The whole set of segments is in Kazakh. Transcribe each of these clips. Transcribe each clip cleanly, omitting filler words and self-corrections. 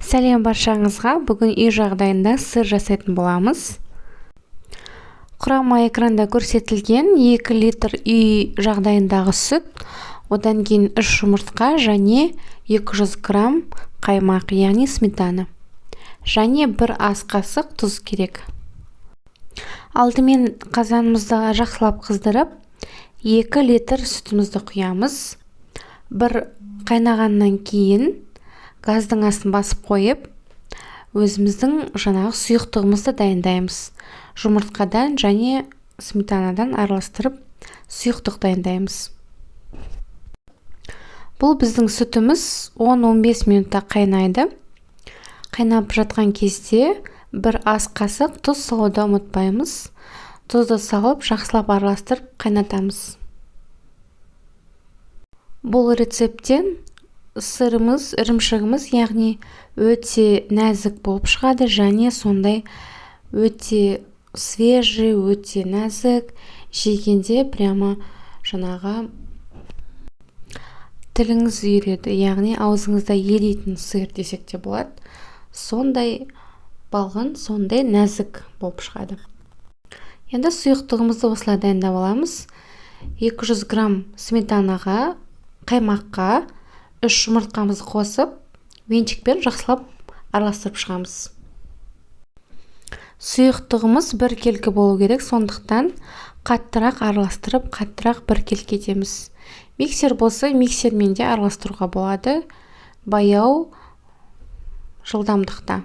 Сәлем баршаңызға. Бүгін үй жағдайында сыр жасайтын боламыз. Құрама экранда көрсетілген 2 литр үй жағдайындағы сүт, одан кейін 3 жұмыртқа және 200 грамм қаймақ, яғни сметана. Және 1 ас қасық тұз керек. Алдымен қазанымызды жақсылап қыздырып, 2 литр сүтімізді құямыз. 1 қайнағаннан кейін газдың астын басып қойып, өзіміздің жаңағы сұйықтығымызды дайындаймыз. Жұмыртқадан және сметанадан араластырып сұйықтық дайындаймыз. Бұл біздің сүтіміз 10-15 минутта қайнайды. Қайнап жатқан кезде 1 ас қасық тұз салуды ұмытпаймыз. Тұзды салып, жақсылап араластырып қайнатамыз. Бұл рецептен сырымыз, ірімшігіміз, яғни өте нәзік болып шығады және сондай өте свежий, өте нәзік, жегенде прямо жаңағы тіліңіз үйреді, яғни аузыңызда еритін сыр десек те болады. Сондай балғын, сондай нәзік болып шығады. Енді сұйықтығымызды осылай дайындап аламыз. 200 грамм сметанаға, қаймаққа 3 жұмыртқамызды қосып, венчикпен жақсылап араластырып шығамыз. Сұйықтығымыз 1 келкі болу керек, сондықтан қаттырақ араластырып, қаттырақ 1 келкі етеміз. Миксер болса, миксермен де араластыруға болады, баяу жылдамдықта.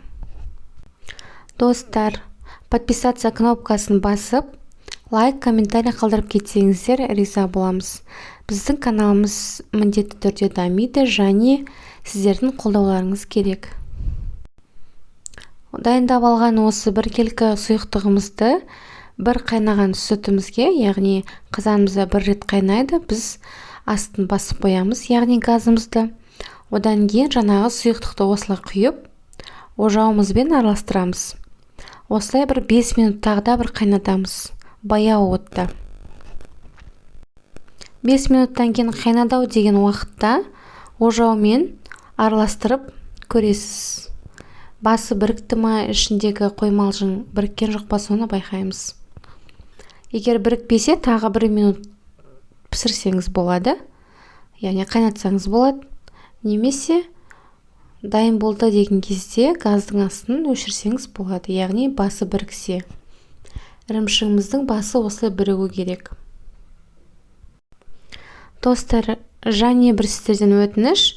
Достар, подписаться кнопкасын басып, лайк, комментарий қалдырып кетсеңіздер, риза боламыз. Біздің каналымыз міндетті түрде дамиды және сіздердің қолдауларыңыз керек. Дайындап алған осы 1 келкі сұйықтығымызды 1 қайнаған сүтімізге, яғни қазанымызда 1 рет қайнайды, біз астын басып қоямыз, яғни газымызды. Одан кейін жаңағы сұйықтықты осылай құйып, ожауымызбен араластырамыз. Осылай 5 минут тағы да қайнатамыз, баяу отта. 5 минуттан кейін қайнадау деген уақытта ожаумен араластырып көресіз. Басы бірікті ма, ішіндегі қоймалжың біріккен жоқ па, соны байқаймыз. Егер бірікпесе, тағы 1 минут пісірсеңіз болады, яғни қайнатсаңыз болады. Немесе дайын болды деген кезде газдың астын өшірсеңіз болады, яғни басы біріксе. Ірімшігіміздің басы осылай бірігу керек. Достар, және бір сіздерден өтініш,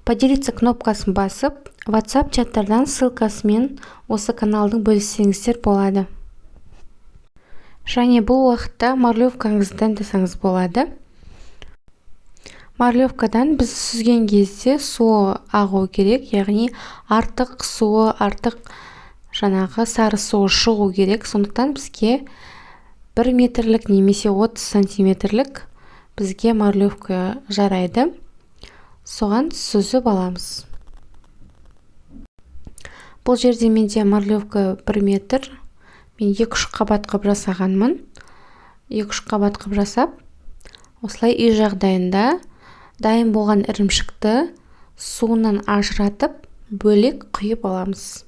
поделиться кнопкасын басып, WhatsApp чаттардан ссылкасымен осы каналдың бөліссеңіздер болады. Және бұл уақытта марлевкаңызды дайындасаңыз болады. Марлевкадан біз сүзген кезде суы ағу керек, яғни артық суы, артық жаңағы сары суы шығу керек. Сондықтан бізге 1 метрлік немесе 30 сантиметрлік бізге марлевка жарайды. Соған сүзіп аламыз. Бұл жерде менде марлевка 1 метр. Мен 2-3 қабат қып жасағанмын. 2-3 қабат қып жасап, осылай үй жағдайында дайын болған ірімшікті суынан ажыратып, бөлек құйып аламыз.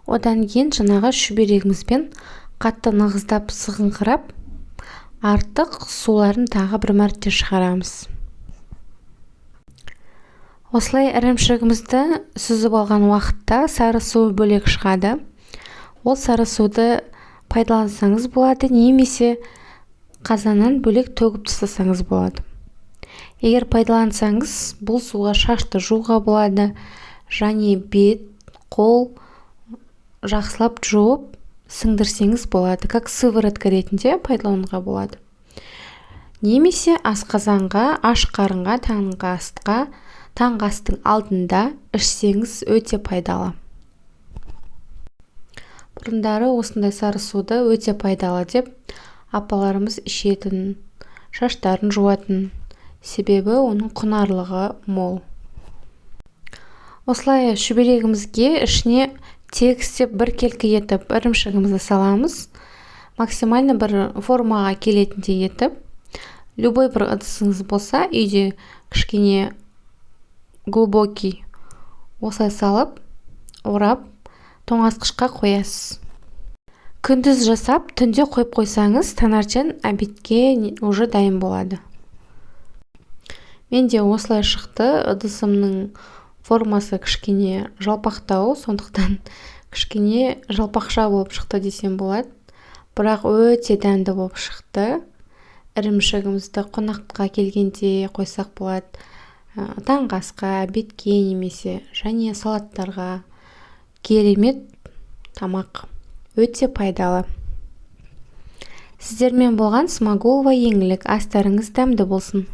Одан кейін жаңағы шүберегімізбен қатты нығыздап сығыңқырап, артық суларын тағы 1 мәрте шығарамыз. Осылай ірімшігімізді сүзіп алған уақытта сары суы бөлек шығады. Ол сары суды пайдалансаңыз болады, немесе қазаннан бөлек төгіп тастасаңыз болады. Егер пайдалансаңыз, бұл суға шашты жууға болады, және бет, қол жақсылап жуып сіңдірсеңіз болады, как сыворотка ретінде пайдалануға болады. Немесе асқазанға, аш қарынға, таңғы астың алдында ішсеңіз өте пайдалы. Бұрындары осындай сары суды өте пайдалы деп апаларымыз ішетін, шаштарын жуатын, себебі оның құнарлығы мол. Осылай шүберегімізге ішіне тегістеп 1 келкі етіп ірімшігімізді саламыз. Максимально бір формаға келетіндей етіп, любой бір ыдысыңыз болса, үйде кішкене глубокий. Осылай салып, орап, тоңазытқышқа қоясыз. Күндіз жасап, түнде қойып қойсаңыз, таңертең обедке уже дайын болады. Менде осылай шықты. Ыдысымның формасы кішкене жалпақтау, сондықтан кішкене жалпақша болып шықты десем болады. Бірақ өте дәмді болып шықты. Ірімшігімізді қонаққа келгенде қойсақ болады. Таңғы асқа, обедке немесе және салаттарға керемет тамақ. Өте пайдалы. Сіздермен болған Смағұлова еңлік. Астарыңыз дәмді болсын.